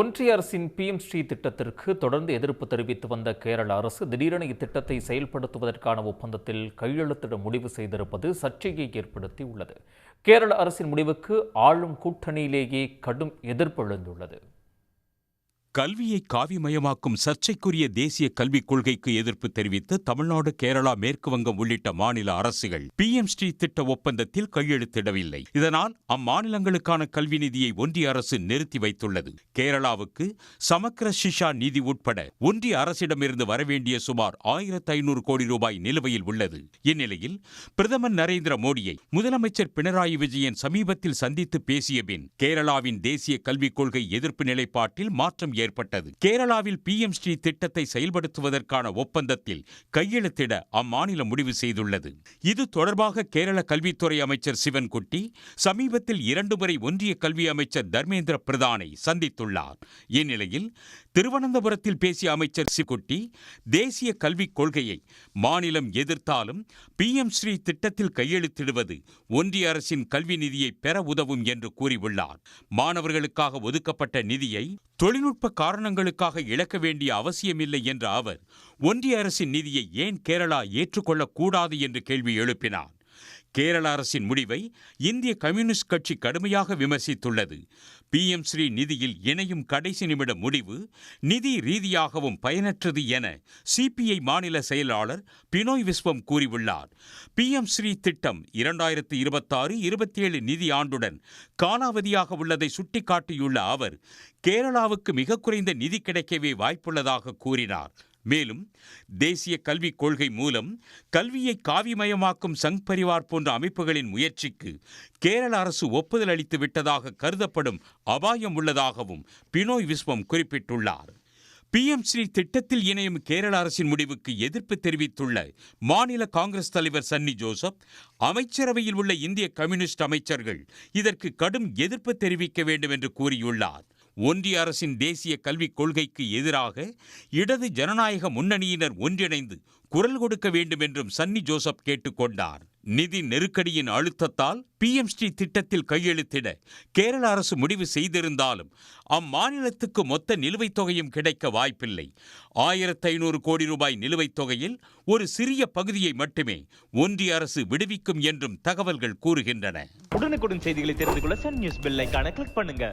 ஒன்றிய அரசின் PM ஸ்ரீ திட்டத்திற்கு தொடர்ந்து எதிர்ப்பு தெரிவித்து வந்த கேரள அரசு திடீரென இத்திட்டத்தை செயல்படுத்துவதற்கான ஒப்பந்தத்தில் கையெழுத்திட முடிவு செய்திருப்பது சர்ச்சையை ஏற்படுத்தியுள்ளது. கேரள அரசின் முடிவுக்கு ஆளும் கூட்டணியிலேயே கடும் எதிர்ப்பு எழுந்துள்ளது. கல்வியை காவிமயமாக்கும் சர்ச்சைக்குரிய தேசிய கல்விக் கொள்கைக்கு எதிர்ப்பு தெரிவித்து தமிழ்நாடு, கேரளா, மேற்கு வங்கம் உள்ளிட்ட மாநில அரசுகள் PM ஸ்ரீ திட்ட ஒப்பந்தத்தில் கையெழுத்திடவில்லை. இதனால் அம்மாநிலங்களுக்கான கல்வி நிதியை ஒன்றிய அரசு நிறுத்தி வைத்துள்ளது. கேரளாவுக்கு சமக்கிர ஷிஷா நிதி உட்பட ஒன்றிய அரசிடமிருந்து வரவேண்டிய சுமார் 1500 கோடி ரூபாய் நிலுவையில் உள்ளது. இந்நிலையில் பிரதமர் நரேந்திர மோடியை முதலமைச்சர் பினராயி விஜயன் சமீபத்தில் சந்தித்து பேசிய பின் கேரளாவின் தேசிய கல்விக் கொள்கை எதிர்ப்பு நிலைப்பாட்டில் மாற்றம் ஏற்பட்டது. கேரளாவில் PM ஸ்ரீ திட்டத்தை செயல்படுத்துவதற்கான ஒப்பந்தத்தில் கையெழுத்திட அம்மாநிலம் முடிவு செய்துள்ளது. இது தொடர்பாக கேரள கல்வித்துறை அமைச்சர் சிவன்குட்டி சமீபத்தில் 2 முறை ஒன்றிய கல்வி அமைச்சர் தர்மேந்திர பிரதானை சந்தித்துள்ளார். இந்நிலையில் திருவனந்தபுரத்தில் பேசிய அமைச்சர் சிவன்குட்டி தேசிய கல்விக் கொள்கையை மாநிலம் எதிர்த்தாலும் PM ஸ்ரீ திட்டத்தில் கையெழுத்திடுவது ஒன்றிய அரசின் கல்வி நிதியை பெற உதவும் என்று கூறியுள்ளார். மாணவர்களுக்காக ஒதுக்கப்பட்ட நிதியை தொழில்நுட்ப காரணங்களுக்காக இழக்க வேண்டிய அவசியமில்லை என்ற அவர் ஒன்றிய அரசின் நிதியை ஏன் கேரளா ஏற்றுக்கொள்ளக்கூடாது என்று கேள்வி எழுப்பினார். கேரள அரசின் முடிவை இந்திய கம்யூனிஸ்ட் கட்சி கடுமையாக விமர்சித்துள்ளது. PM ஸ்ரீ நிதியில் இணையும் கடைசி நிமிட முடிவு நிதி ரீதியாகவும் பயனற்றது என CPI மாநில செயலாளர் பினோய் விஸ்வம் கூறியுள்ளார். PM ஸ்ரீ திட்டம் 2026-27 நிதி ஆண்டுடன் காலாவதியாக உள்ளதை சுட்டிக்காட்டியுள்ள அவர் கேரளாவுக்கு மிக குறைந்த நிதி கிடைக்கவே வாய்ப்புள்ளதாக கூறினார். மேலும் தேசிய கல்விக் கொள்கை மூலம் கல்வியை காவிமயமாக்கும் சங் பரிவார் போன்ற அமைப்புகளின் முயற்சிக்கு கேரள அரசு ஒப்புதல் அளித்து விட்டதாக கருதப்படும் அபாயம் உள்ளதாகவும் பினோய் விஸ்வம் குறிப்பிட்டுள்ளார். PM ஸ்ரீ திட்டத்தில் இணையும் கேரள அரசின் முடிவுக்கு எதிர்ப்பு தெரிவித்துள்ள மாநில காங்கிரஸ் தலைவர் சன்னி ஜோசப் அமைச்சரவையில் உள்ள இந்திய கம்யூனிஸ்ட் அமைச்சர்கள் இதற்கு கடும் எதிர்ப்பு தெரிவிக்க வேண்டும் என்று கூறியுள்ளார். ஒன்றிய அரசின் தேசிய கல்விக் கொள்கைக்கு எதிராக இடது ஜனநாயக முன்னணியினர் ஒன்றிணைந்து குரல் கொடுக்க வேண்டும் என்றும் சன்னி ஜோசப் கேட்டுக்கொண்டார். நிதி நெருக்கடியின் அழுத்தத்தால் PM ஸ்ரீ திட்டத்தில் கையெழுத்திட கேரள அரசு முடிவு செய்திருந்தாலும் அம்மாநிலத்துக்கு மொத்த நிலுவைத் தொகையும் கிடைக்க வாய்ப்பில்லை. 1500 கோடி ரூபாய் நிலுவைத் தொகையில் ஒரு சிறிய பகுதியை மட்டுமே ஒன்றிய அரசு விடுவிக்கும் என்றும் தகவல்கள் கூறுகின்றன. உடனுக்குடன் செய்திகளை தெரிந்து கொள்ள சன் நியூஸ் பெல் ஐகானை கிளிக் பண்ணுங்க.